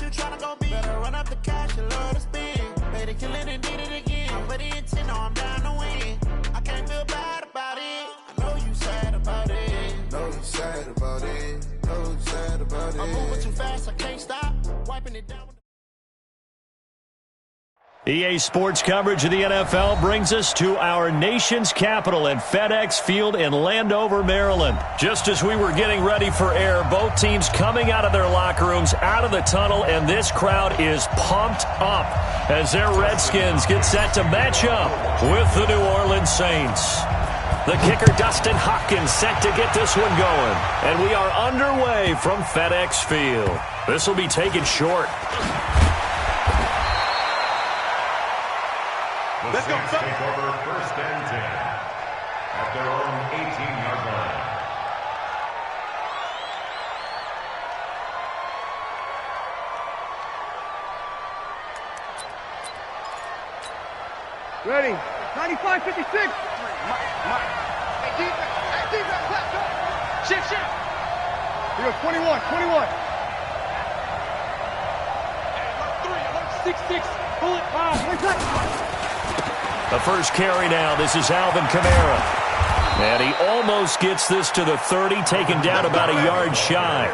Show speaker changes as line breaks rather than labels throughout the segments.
you tryna go be? Better run up the cash and love to spend. Better kill it and did it again. I'm ready and 10, no, I'm down to win. I can't feel bad about it. I know you sad about it.
Know you sad about it. Know you sad about it.
I'm moving too fast, I can't stop. Wiping it down.
EA Sports coverage of the NFL brings us to our nation's capital at FedEx Field in Landover, Maryland. Just as we were getting ready for air, both teams coming out of their locker rooms, out of the tunnel, and this crowd is pumped up as their Redskins get set to match up with the New Orleans Saints. The kicker, Dustin Hopkins, set to get this one going. And we are underway from FedEx Field. This will be taken short.
Let's go. Take over 1st and 10 at their own 18-yard line.
Ready. 95-56. Mike. Hey, defense. Let's go. Shift. Here goes 21. Hey, 3, 6. Pull it. 5.
The first carry now. This is Alvin Kamara. And he almost gets this to the 30, taken down about a yard shy.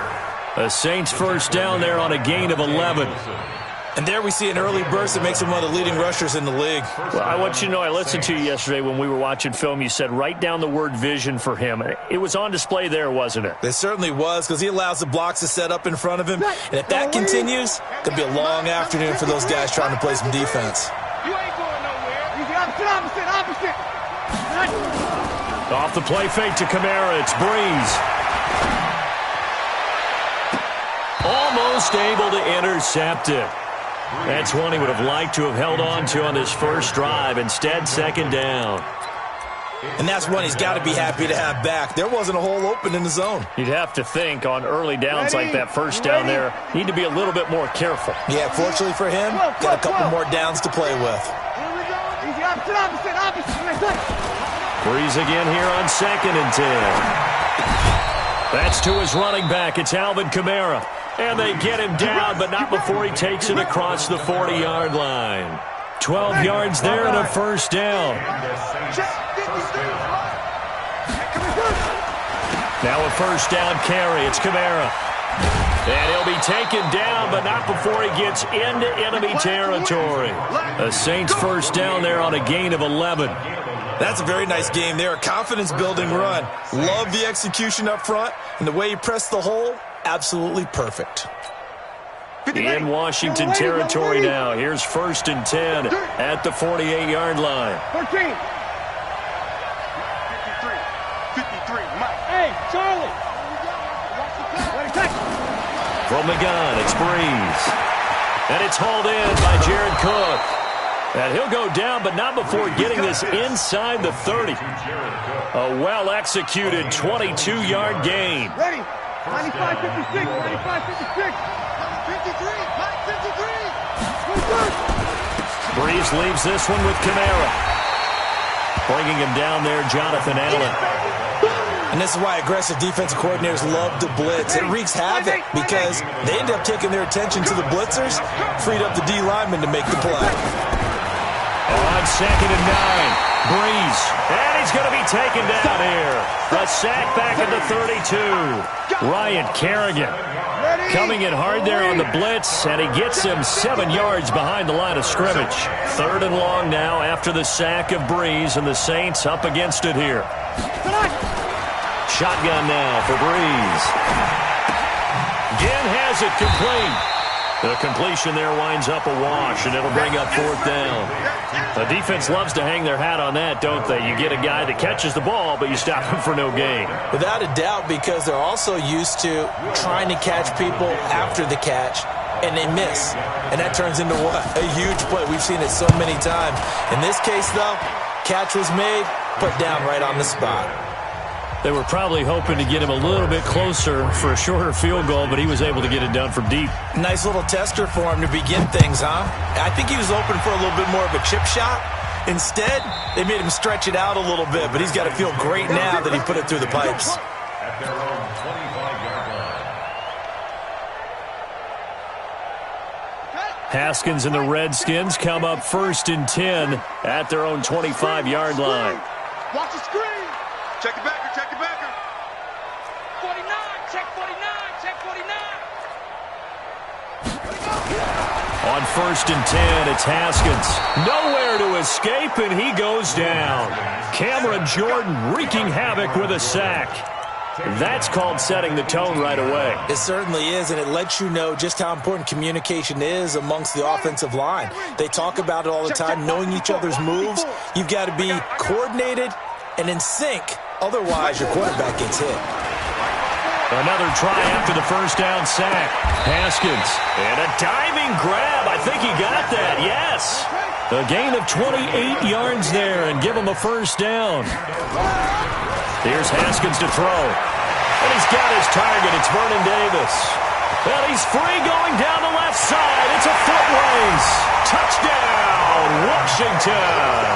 The Saints first down there on a gain of 11.
And there we see an early burst that makes him one of the leading rushers in the league.
Well, I want you to know, I listened to you yesterday when we were watching film. You said write down the word vision for him. It was on display there, wasn't it?
It certainly was, because he allows the blocks to set up in front of him. And if that continues, it could be a long afternoon for those guys trying to play some defense.
You ain't going nowhere. Opposite.
Off the play fake to Kamara. It's Breeze. Almost able to intercept it. That's one he would have liked to have held on to on this first drive. Instead, second down.
And that's one he's got to be happy to have back. There wasn't a hole open in the zone.
You'd have to think on early downs like that first down there, need to be a little bit more careful.
Yeah, fortunately for him, got a couple more downs to play with.
Opposite.
Breeze again here on 2nd and 10. That's to his running back. It's Alvin Kamara. And they get him down, but not before he takes it across the 40-yard line. 12 yards there and a first down. Now a first down carry. It's Kamara. And he'll be taken down, but not before he gets into enemy territory. The Saints first down there on a gain of 11.
That's a very nice game there. A confidence-building run. Love the execution up front, and the way he pressed the hole, absolutely perfect.
In Washington territory now. Here's 1st and 10 at the 48-yard line.
13. 53. Mike. Hey, Charlie.
From the gun, it's Breeze. And it's hauled in by Jared Cook. And he'll go down, but not before getting this inside the 30. A well-executed 22-yard gain.
Ready. 95-56. 53. Mike, 53.
Breeze leaves this one with Kamara. Bringing him down there, Jonathan Allen.
And this is why aggressive defensive coordinators love to blitz. It wreaks havoc because they end up taking their attention to the blitzers, freed up the D lineman to make the play.
On 2nd and 9, Breeze. And he's going to be taken down here. A sack back at the 32. Ryan Kerrigan coming in hard there on the blitz, and he gets him 7 yards behind the line of scrimmage. 3rd and long now after the sack of Breeze, and the Saints up against it here. Shotgun now for Breeze. Again has it complete. The completion there winds up a wash, and it'll bring up 4th down. The defense loves to hang their hat on that, don't they? You get a guy that catches the ball, but you stop him for no gain.
Without a doubt, because they're also used to trying to catch people after the catch, and they miss. And that turns into what? A huge play. We've seen it so many times. In this case, though, catch was made, put down right on the spot.
They were probably hoping to get him a little bit closer for a shorter field goal, but he was able to get it done from deep.
Nice little tester for him to begin things, huh? I think he was open for a little bit more of a chip shot. Instead, they made him stretch it out a little bit, but he's got to feel great now that he put it through the pipes.
At their own 25-yard line.
Haskins and the Redskins come up 1st and 10 at their own 25-yard line.
Watch the screen. Check the backer, check the backer. 49, check 49, check 49.
On 1st and 10, it's Haskins. Nowhere to escape, and he goes down. Cameron Jordan wreaking havoc with a sack. That's called setting the tone right away.
It certainly is, and it lets you know just how important communication is amongst the offensive line. They talk about it all the time, knowing each other's moves. You've got to be coordinated and in sync. Otherwise, your quarterback gets hit.
Another try after the first down sack. Haskins, and a diving grab. I think he got that, yes. A gain of 28 yards there and give him a first down. Here's Haskins to throw. And he's got his target. It's Vernon Davis. And he's free going down the left side. It's a foot race. Touchdown, Washington.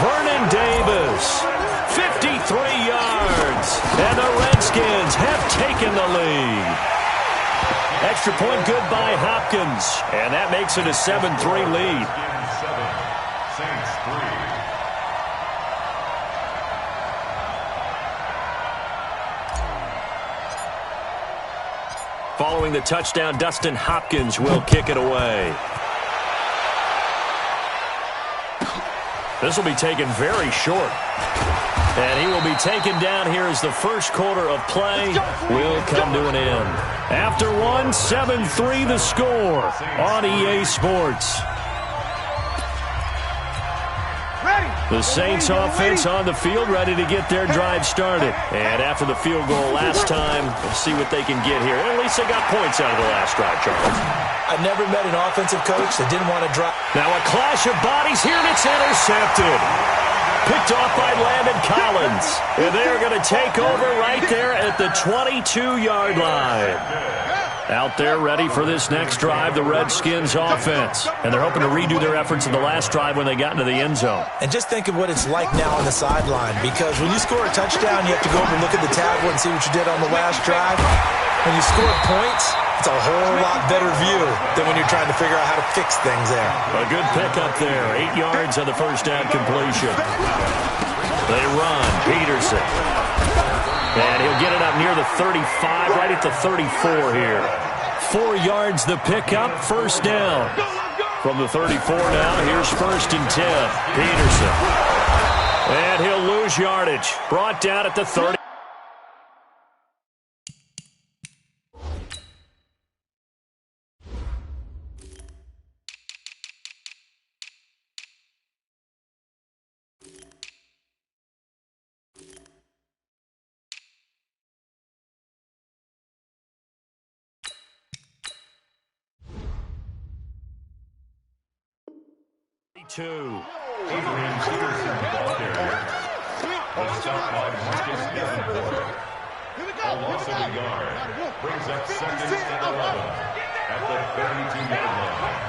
Vernon Davis, 53 yards. And the Redskins have taken the lead. Extra point good by Hopkins. And that makes it a 7-3 lead.
Saints 3.
Following the touchdown, Dustin Hopkins will kick it away. This will be taken very short. And he will be taken down here as the first quarter of play will come to an end. After one, 7-3 the score on EA Sports. The Saints offense on the field, ready to get their drive started. And after the field goal last time, we'll see what they can get here. At least they got points out of the last drive, Charles.
I've never met an offensive coach that didn't want to drop.
Now a clash of bodies here, and it's intercepted. Picked off by Landon Collins. And they're going to take over right there at the 22-yard line. Out there ready for this next drive, the Redskins offense. And they're hoping to redo their efforts in the last drive when they got into the end zone.
And just think of what it's like now on the sideline, because when you score a touchdown, you have to go over and look at the tablet and see what you did on the last drive. When you score points, it's a whole lot better view than when you're trying to figure out how to fix things there.
A good pickup there. 8 yards on the first down completion. They run. Peterson. And he'll get it up near the 35, right at the 34 here. 4 yards the pickup, first down. From the 34 now, here's 1st and 10. Peterson. And he'll lose yardage. Brought down at the 30.
Adrian Peterson, ball carrier. Was stopped by Marcus Davenport. A loss of a yard. Brings up 2nd and 11 at the 32-yard line.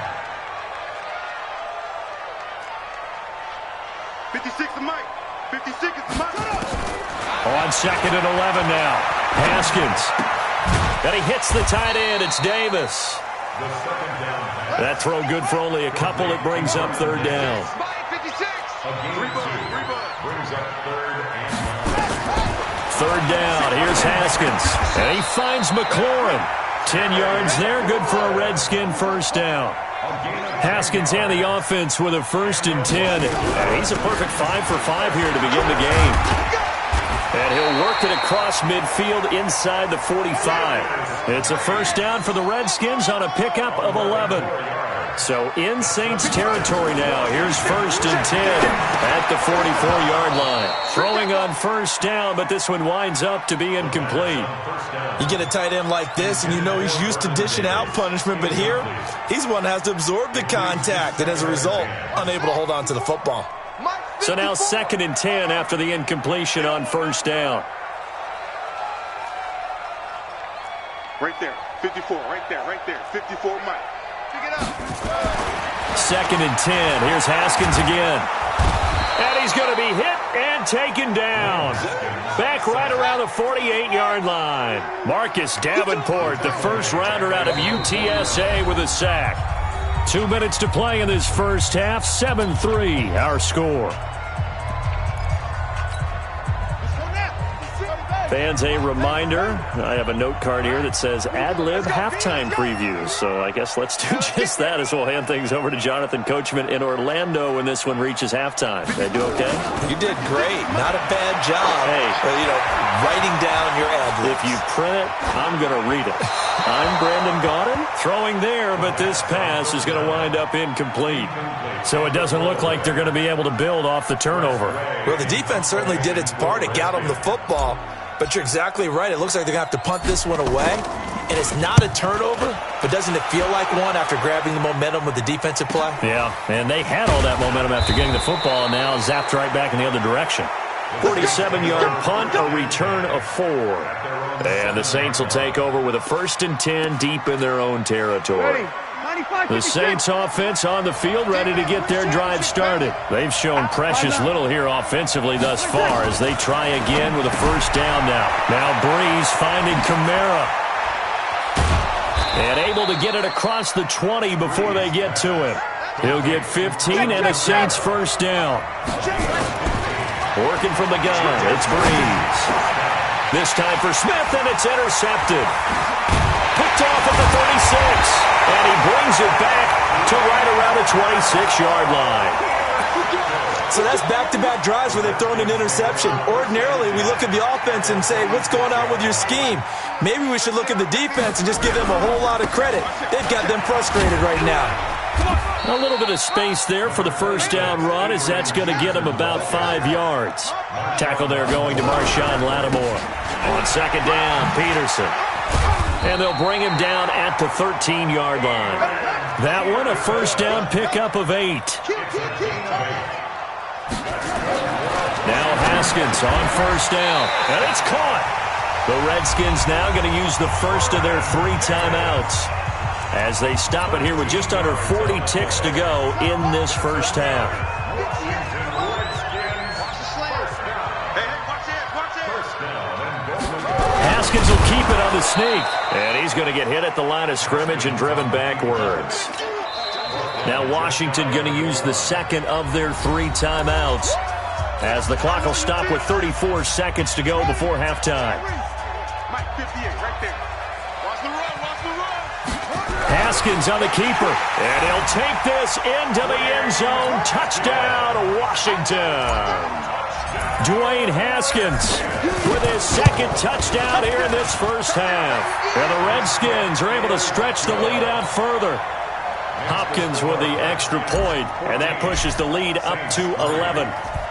56 to Mike. 56 is to Mike.
On 2nd and 11 now. Haskins. And he hits the tight end. It's Davis.
The second down pass.
That throw good for only a couple. It brings up 3rd down.
A gain of 2. Brings up 3rd and 9.
3rd down. Here's Haskins. And he finds McLaurin. 10 yards there. Good for a Redskin first down. Haskins and the offense with a 1st and 10. And he's a perfect 5 for 5 here to begin the game. And he'll work it across midfield inside the 45. It's a first down for the Redskins on a pickup of 11. So in Saints territory now. Here's 1st and 10 at the 44-yard line. Throwing on first down, but this one winds up to be incomplete.
You get a tight end like this, and you know he's used to dishing out punishment, but here, he's one that has to absorb the contact, and as a result, unable to hold on to the football.
So now 2nd and 10 after the incompletion on first down.
Right there, 54, right there, 54, Mike. Pick it up.
2nd and 10. Here's Haskins again. And he's going to be hit and taken down. Back right around the 48-yard line. Marcus Davenport, the first rounder out of UTSA with a sack. 2 minutes to play in this first half. 7-3 our score. Fans, a reminder, I have a note card here that says ad-lib halftime previews. So I guess let's do just that as we'll hand things over to Jonathan Coachman in Orlando when this one reaches halftime. Did I do okay?
You did great. Not a bad job.
Hey,
writing down your ad-libs.
If you print it, I'm going to read it. I'm Brandon Gaudin, throwing there, but this pass is going to wind up incomplete. So it doesn't look like they're going to be able to build off the turnover.
Well, the defense certainly did its part. It got them the football. But you're exactly right. It looks like they're going to have to punt this one away. And it's not a turnover, but doesn't it feel like one after grabbing the momentum with the defensive play?
Yeah, and they had all that momentum after getting the football and now zapped right back in the other direction. 47-yard punt, a return of 4. And the Saints will take over with a 1st and 10 deep in their own territory. The Saints offense on the field, ready to get their drive started. They've shown precious little here offensively thus far as they try again with a first down now. Now Breeze finding Kamara. And able to get it across the 20 before they get to him. He'll get 15 and a Saints first down. Working from the gun, it's Breeze. This time for Smith, and it's intercepted. Picked off at the 36. And he brings it back to right around the 26-yard line.
So that's back-to-back drives where they've thrown an interception. Ordinarily, we look at the offense and say, what's going on with your scheme? Maybe we should look at the defense and just give them a whole lot of credit. They've got them frustrated right now.
A little bit of space there for the first down run as that's going to get him about 5 yards. Tackle there going to Marshawn Lattimore. On second down, Peterson. And they'll bring him down at the 13-yard line. That one, a first down pickup of 8. Now Haskins on first down. And it's caught. The Redskins now going to use the first of their 3 timeouts as they stop it here with just under 40 ticks to go in this first half. Haskins will keep it on the sneak. And he's going to get hit at the line of scrimmage and driven backwards. Now Washington going to use the second of their 3 timeouts as the clock will stop with 34 seconds to go before halftime. Haskins on the keeper. And he'll take this into the end zone. Touchdown, Washington. Dwayne Haskins with his second touchdown here in this first half. And the Redskins are able to stretch the lead out further. Hopkins with the extra point, and that pushes the lead up to 11.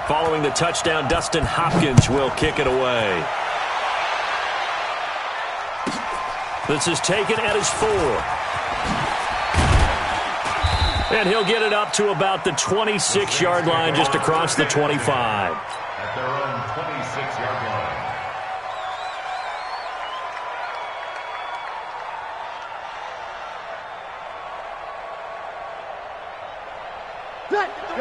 Following the touchdown, Dustin Hopkins will kick it away. This is taken at his 4. And he'll get it up to about the 26-yard line, just across the 25.
At their own 26-yard line.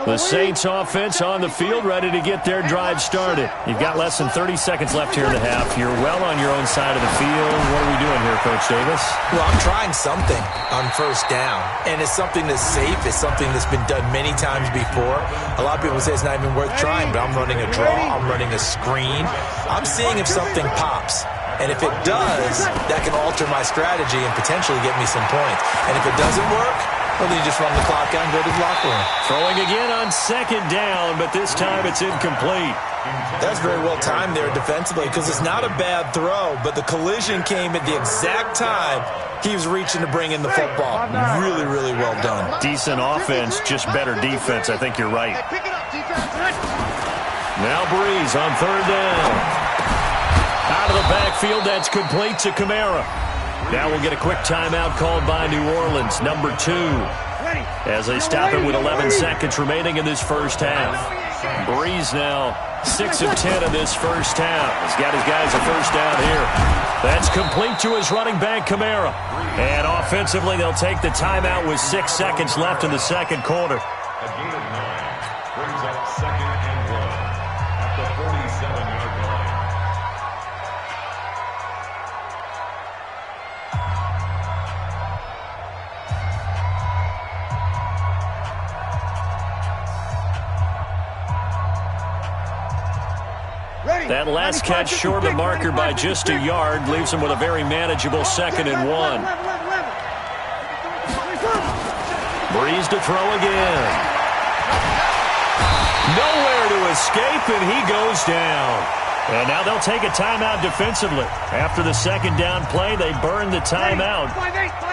The Saints offense on the field, ready to get their drive started. You've got less than 30 seconds left here in the half. You're well on your own side of the field. What are we doing here, Coach Davis?
Well, I'm trying something on first down, and it's something that's safe. It's something that's been done many times before. A lot of people say it's not even worth trying, but I'm running a draw. I'm running a screen. I'm seeing if something pops. And if it does, that can alter my strategy and potentially get me some points. And if it doesn't work, well, then you just run the clock out and go to the locker room.
Throwing again on second down, but this time it's incomplete.
That's very well timed there defensively because it's not a bad throw, but the collision came at the exact time he was reaching to bring in the football. Really, really well done.
Decent offense, just better defense. I think you're right. Now Breeze on third down. Out of the backfield, that's complete to Kamara. Now we'll get a quick timeout called by New Orleans, number 2, as they stop it with 11 seconds remaining in this first half. Breeze now 6 of 10 in this first half. He's got his guys a first down here. That's complete to his running back, Kamara. And offensively, they'll take the timeout with 6 seconds left in the second quarter.
A gain of 9 brings up 2nd and 1 at the 47-yard line.
That last catch short of the marker by just a yard leaves him with a very manageable 2nd and 1. Breeze to throw again. Nowhere to escape, and he goes down. And now they'll take a timeout defensively. After the 2nd down play, they burn the timeout,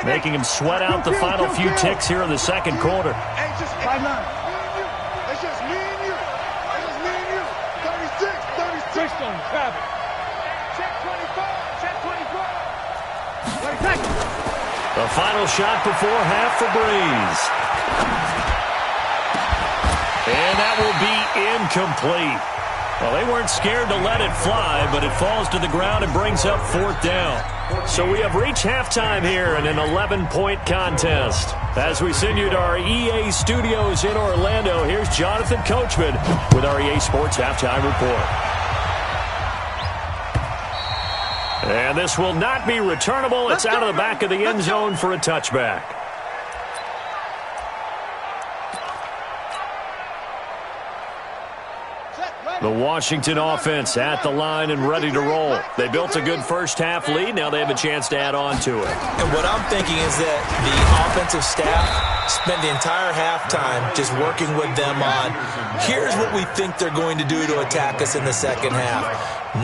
making him sweat out the final few ticks here in the 2nd quarter. The final shot before half for Breeze. And that will be incomplete. Well, they weren't scared to let it fly, but it falls to the ground and brings up 4th down. So we have reached halftime here in an 11-point contest. As we send you to our EA studios in Orlando, here's Jonathan Coachman with our EA Sports Halftime Report. And this will not be returnable. It's out of the back of the end zone for a touchback. The Washington offense at the line and ready to roll. They built a good first-half lead. Now they have a chance to add on to it.
And what I'm thinking is that the offensive staff spent the entire halftime just working with them on, here's what we think they're going to do to attack us in the 2nd half.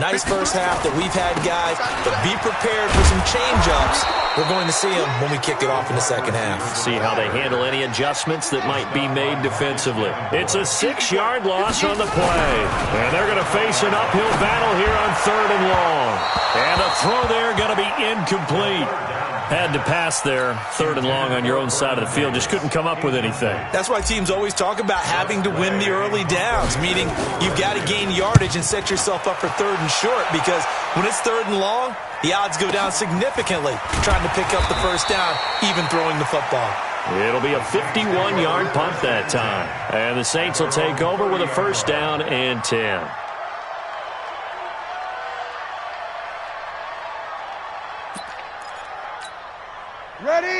Nice first half that we've had, guys, but be prepared for some change-ups. We're going to see them when we kick it off in the 2nd half.
See how they handle any adjustments that might be made defensively. It's a 6-yard loss on the play. And they're going to face an uphill battle here on 3rd and long. And a throw there going to be incomplete. Had to pass there, 3rd and long on your own side of the field. Just couldn't come up with anything.
That's why teams always talk about having to win the early downs, meaning you've got to gain yardage and set yourself up for 3rd and short, because when it's 3rd and long, the odds go down significantly trying to pick up the first down, even throwing the football.
It'll be a 51-yard punt that time. And the Saints will take over with a 1st down and 10.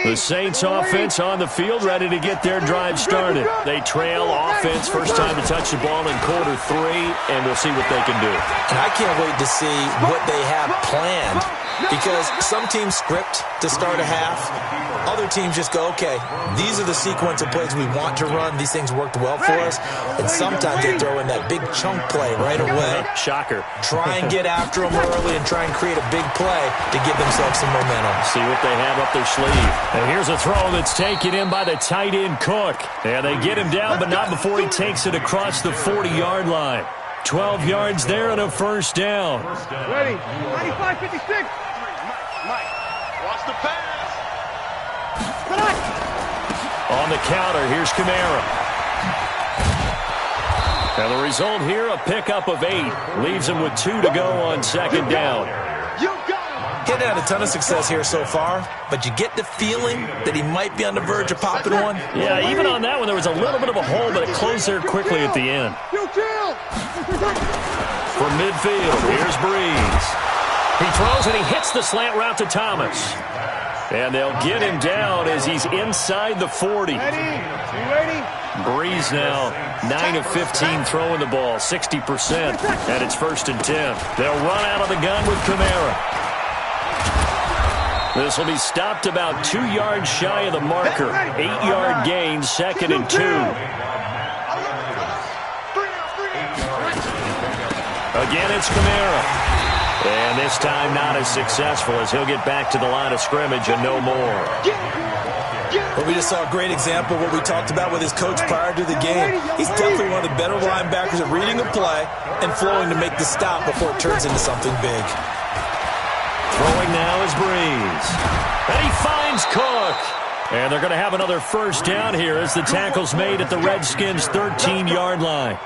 The Saints offense on the field, ready to get their drive started. They trail offense, first time to touch the ball in quarter 3, and we'll see what they can do.
And I can't wait to see what they have planned, because some teams script to start a half. Other teams just go, okay, these are the sequence of plays we want to run. These things worked well for us. And sometimes they throw in that big chunk play right away.
Shocker.
Try and get after them early and try and create a big play to give themselves some momentum.
See what they have up their sleeve. And here's a throw that's taken in by the tight end Cook. And they get him down, but not before he takes it across the 40-yard line. 12 yards there and a 1st down.
Ready. 95-56. Mike, watch the pass.
On the counter, here's Kamara. And the result here, a pickup of 8. Leaves him with 2 to go on 2nd down.
He's had a ton of success here so far, but you get the feeling that he might be on the verge of popping one.
Yeah, even on that one, there was a little bit of a hole, but it closed there quickly at the end. From midfield, here's Breeze. He throws and he hits the slant route to Thomas. And they'll get him down as he's inside the 40. Breeze now 9 of 15 throwing the ball, 60%, and it's 1st and 10. They'll run out of the gun with Kamara. This will be stopped about 2 yards shy of the marker. 8-yard gain, 2nd and 2. Again, it's Kamara. And this time not as successful, as he'll get back to the line of scrimmage and no more.
Well, we just saw a great example of what we talked about with his coach prior to the game. He's definitely one of the better linebackers at reading a play and flowing to make the stop before it turns into something big.
Throwing now is Breeze. And he finds Cook. And they're going to have another 1st down here as the tackle's made at the Redskins' 13-yard line.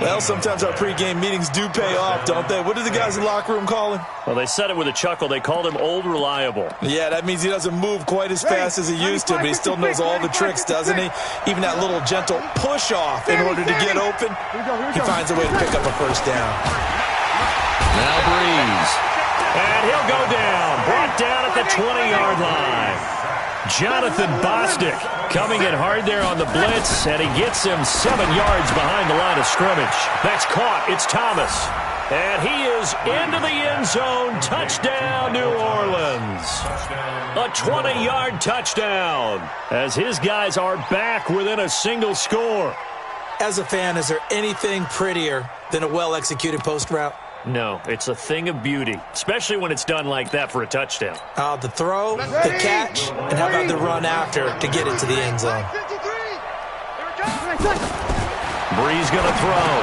Well, sometimes our pregame meetings do pay off, don't they? What do the guys in the locker room call him?
Well, they said it with a chuckle. They called him Old Reliable.
Yeah, that means he doesn't move quite as fast as he used to, but he still knows all the tricks, doesn't he? Even that little gentle push-off in order to get open, he finds a way to pick up a first down.
Now Breeze. And he'll go down. Brought down at the 20-yard line. Jonathan Bostic coming in hard there on the blitz, and he gets him 7 yards behind the line of scrimmage. That's caught. It's Thomas. And he is into the end zone. Touchdown, New Orleans. A 20-yard touchdown as his guys are back within a single score.
As a fan, is there anything prettier than a well-executed post route?
No, it's a thing of beauty, especially when it's done like that for a touchdown.
The throw, the catch, and how about the run after to get it to the end zone?
Breeze going to throw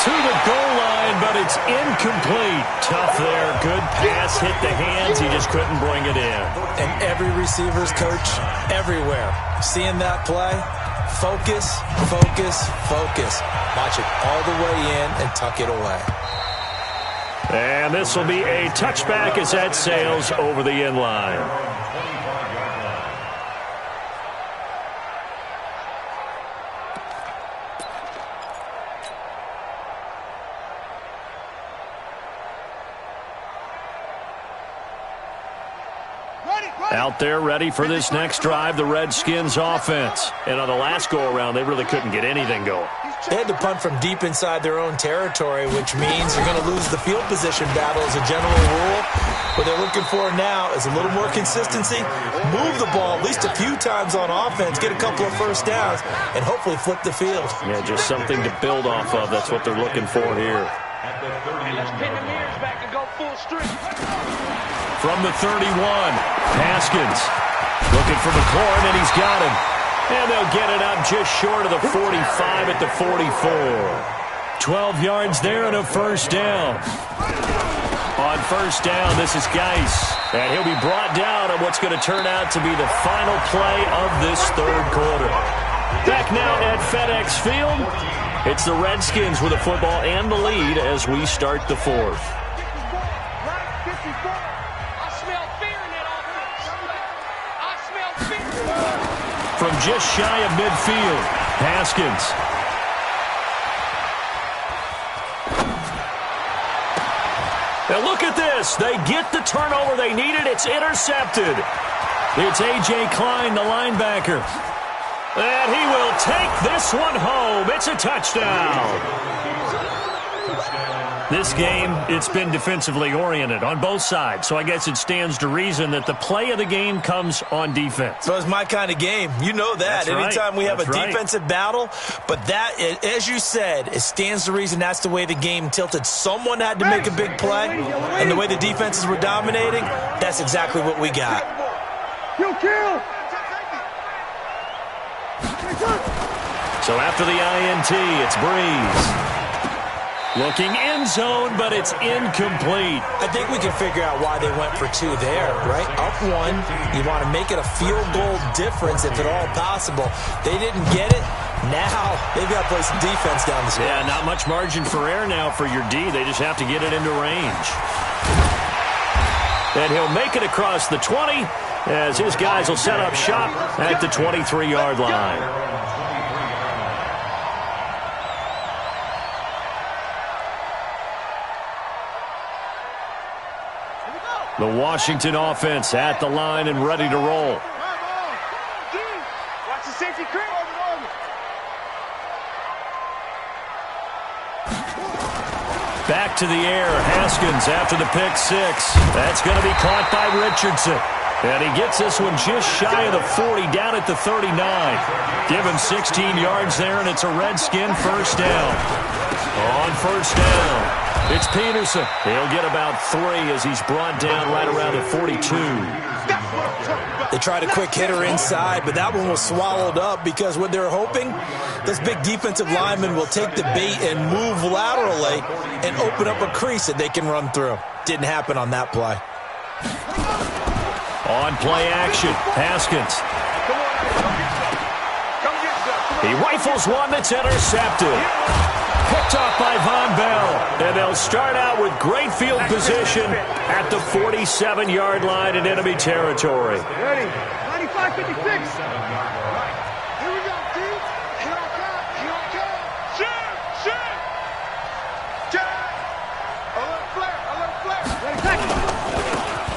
to the goal line, but it's incomplete. Tough there. Good pass, hit the hands. He just couldn't bring it in.
And every receiver's coach everywhere, seeing that play, focus, focus, focus. Watch it all the way in and tuck it away.
And this will be a touchback as that sails over the end line. Out there ready for this next drive, the Redskins offense. And on the last go-around, they really couldn't get anything going.
They had to punt from deep inside their own territory, which means you're going to lose the field position battle as a general rule. What they're looking for now is a little more consistency, move the ball at least a few times on offense, get a couple of first downs, and hopefully flip the field.
Yeah, just something to build off of. That's what they're looking for here.
Let's pin the mirrors back and go full streak.
From the 31, Haskins looking for McLaurin, and he's got him. And they'll get it up just short of the 45 at the 44. 12 yards there and a first down. On first down, this is Geis. And he'll be brought down on what's going to turn out to be the final play of this third quarter. Back now at FedEx Field, it's the Redskins with the football and the lead as we start the fourth. From just shy of midfield, Haskins. Now look at this. They get the turnover they needed. It's intercepted. It's A.J. Klein, the linebacker. And he will take this one home. It's a touchdown. This game, it's been defensively oriented on both sides, so I guess it stands to reason that the play of the game comes on defense.
So it's my kind of game. You know that.
That's right.
Anytime we have a defensive battle, but that, as you said, it stands to reason that's the way the game tilted. Someone had to make a big play, and the way the defenses were dominating, that's exactly what we got.
Kill.
So after the INT, it's Breeze. Looking end zone, but it's incomplete.
I think we can figure out why they went for two there, right? Up one, you want to make it a field goal difference if at all possible. They didn't get it. Now they've got to play some defense down the stretch.
Yeah, not much margin for error now for your D. They just have to get it into range. And he'll make it across the 20 as his guys will set up shop at the 23-yard line. The Washington offense at the line and ready to roll.
Watch the safety creep.
Back to the air. Haskins after the pick six. That's going to be caught by Richardson. And he gets this one just shy of the 40, down at the 39. Give him 16 yards there, and it's a Redskin first down. On first down, it's Peterson. He'll get about 3 as he's brought down right around the 42.
They tried a quick hitter inside, but that one was swallowed up because what they're hoping, this big defensive lineman will take the bait and move laterally and open up a crease that they can run through. Didn't happen on that play.
On play action, Haskins.
Come get some.
He rifles one that's intercepted. Picked off by Von Bell. And they'll start out with great field position at the 47-yard line in enemy territory.
Ready? 95-56. Here we go, dude. Here I come. Here I come. Shoot! Shoot! Jack! Alert flare! Alert flare! Ready, second.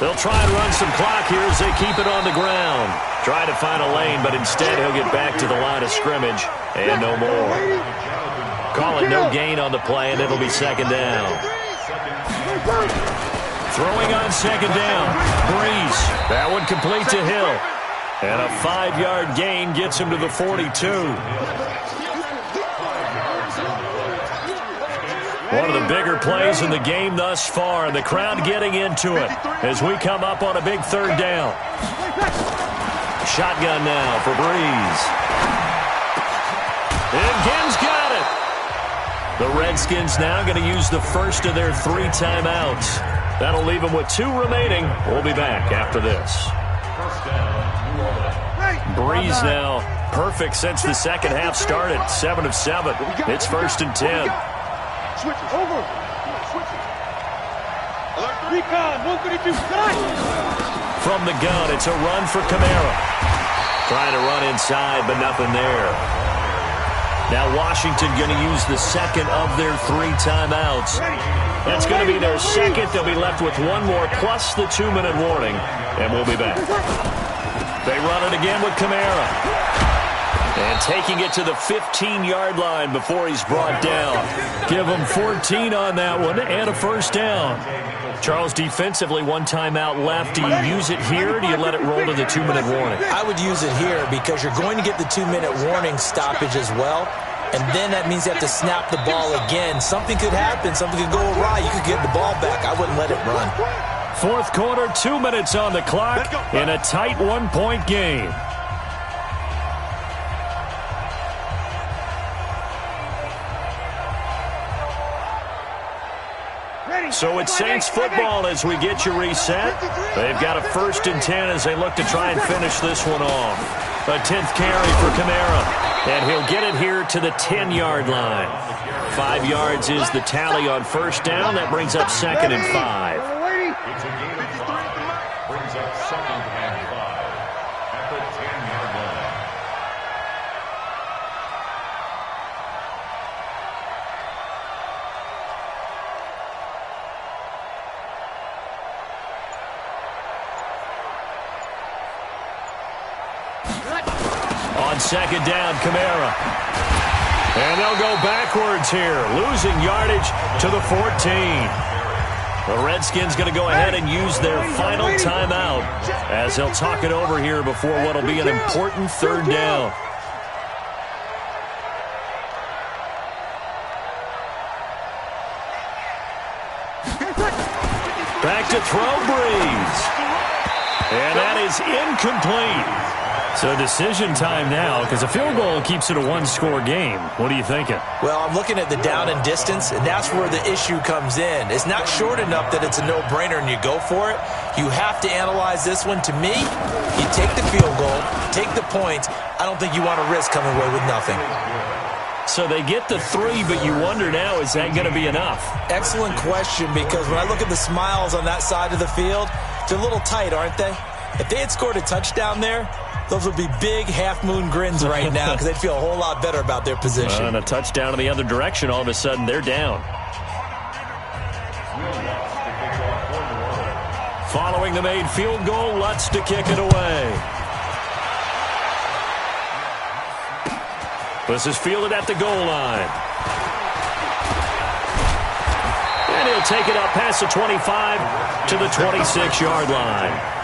They'll try and run some clock here as they keep it on the ground. Try to find a lane, but instead he'll get back to the line of scrimmage and no more. Call it no gain on the play, and it'll be second down. Throwing on second down. Breeze. That one complete to Hill. And a 5-yard gain gets him to the 42. One of the bigger plays in the game thus far, and the crowd getting into it as we come up on a big third down. Shotgun now for Breeze. And Ginn's got it. The Redskins now going to use the first of their 3 timeouts. That'll leave them with 2 remaining. We'll be back after this. Breeze now perfect since the second half started. 7 of 7. It's 1st and 10.
Switch it. Over. Switch it. Alert recon. 132.
From the gun, it's a run for Kamara. Trying to run inside, but nothing there. Now Washington going to use the second of their 3 timeouts. That's going to be their second. They'll be left with 1 more plus the 2-minute warning, and we'll be back. They run it again with Kamara. And taking it to the 15-yard line before he's brought down. Give him 14 on that one and a first down. Charles, defensively, 1 timeout left. Do you use it here, or do you let it roll to the 2-minute warning?
I would use it here because you're going to get the 2-minute warning stoppage as well. And then that means you have to snap the ball again. Something could happen. Something could go awry. You could get the ball back. I wouldn't let it run.
4th quarter, 2 minutes on the clock in a tight 1-point game. So it's Saints football as we get you reset. They've got a 1st and 10 as they look to try and finish this one off. A 10th carry for Kamara. And he'll get it here to the 10-yard line. 5 yards is the tally on first down. That brings up 2nd and 5.
It's a gain of 5. Brings up 2nd and 5 at the 10-yard line.
On second down, Kamara. And they'll go backwards here, losing yardage to the 14. The Redskins going to go ahead and use their final timeout as they'll talk it over here before what will be an important 3rd down. Back to throw, Breeze. And that is incomplete. So decision time now, because a field goal keeps it a 1-score game. What are you thinking?
Well, I'm looking at the down and distance, and that's where the issue comes in. It's not short enough that it's a no-brainer and you go for it. You have to analyze this one. To me, you take the field goal, take the points. I don't think you want to risk coming away with nothing.
So they get the 3, but you wonder now, is that going to be enough?
Excellent question, because when I look at the smiles on that side of the field, they're a little tight, aren't they? If they had scored a touchdown there, those would be big half-moon grins right now because they'd feel a whole lot better about their position.
And a touchdown in the other direction, all of a sudden they're down. Following the made field goal, Lutz to kick it away. This is fielded at the goal line. And he'll take it up past the 25 to the 26-yard line.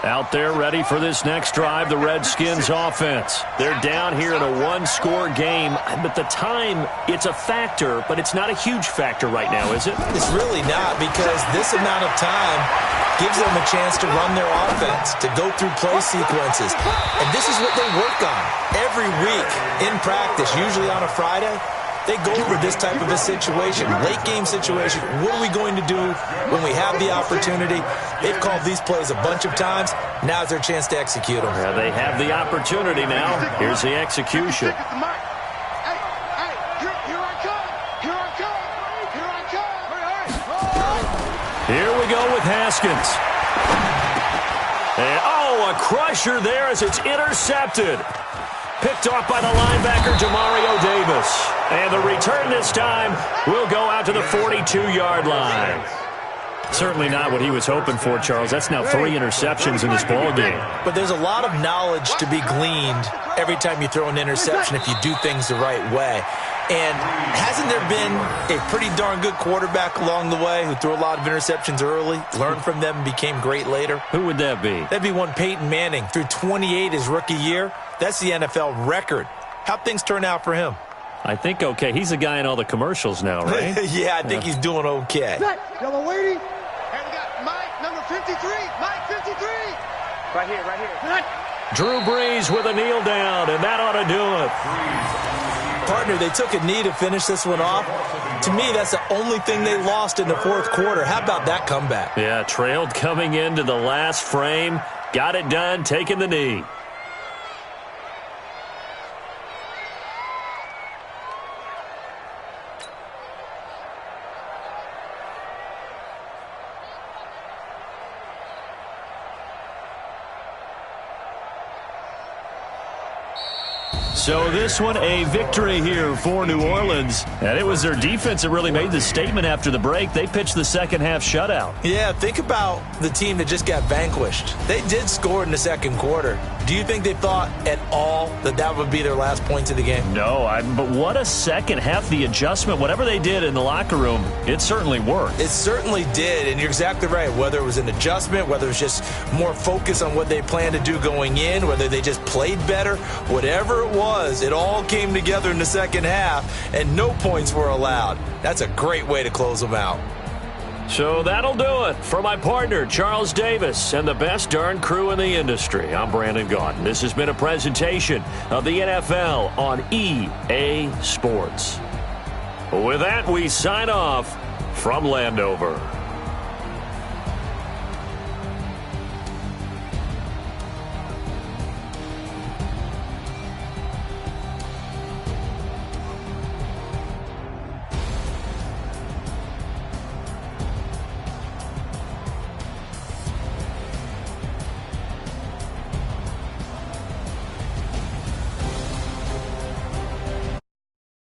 Out there ready for this next drive, the Redskins offense. They're down here in a 1-score game, but the time, it's a factor, but it's not a huge factor right now, is it?
It's really not, because this amount of time gives them a chance to run their offense, to go through play sequences. And this is what they work on every week in practice, usually on a Friday. They go over this type of a situation, late game situation. What are we going to do when we have the opportunity? They've called these plays a bunch of times. Now's their chance to execute them.
Yeah, they have the opportunity now. Here's the execution. Here we go with Haskins. And, a crusher there as it's intercepted. Picked off by the linebacker, Demario Davis. And the return this time will go out to the 42-yard line. Certainly not what he was hoping for, Charles. That's now 3 interceptions in this ball game.
But there's a lot of knowledge to be gleaned every time you throw an interception if you do things the right way. And hasn't there been a pretty darn good quarterback along the way who threw a lot of interceptions early, learned from them, and became great later?
Who would that be?
That'd be one Peyton Manning. Threw 28 his rookie year. That's the NFL record. How'd things turn out for him?
I think okay. He's a guy in all the commercials now, right?
Yeah, I think he's doing okay.
Y'all waiting? And we got Mike, number 53. Mike, 53. Right here.
Drew Brees with a kneel down, and that ought to do it.
Partner, they took a knee to finish this one off. To me, that's the only thing they lost in the fourth quarter. How about that comeback?
Yeah, trailed coming into the last frame. Got it done, taking the knee. So this one, a victory here for New Orleans. And it was their defense that really made the statement after the break. They pitched the second half shutout.
Yeah, think about the team that just got vanquished. They did score in the second quarter. Do you think they thought at all that that would be their last points of the game?
No, but what a second half. The adjustment, whatever they did in the locker room, it certainly worked.
It certainly did, and you're exactly right. Whether it was an adjustment, whether it was just more focus on what they planned to do going in, whether they just played better, whatever it was, it all came together in the second half, and no points were allowed. That's a great way to close them out.
So that'll do it for my partner, Charles Davis, and the best darn crew in the industry. I'm Brandon Gaudin. This has been a presentation of the NFL on EA Sports. With that, we sign off from Landover.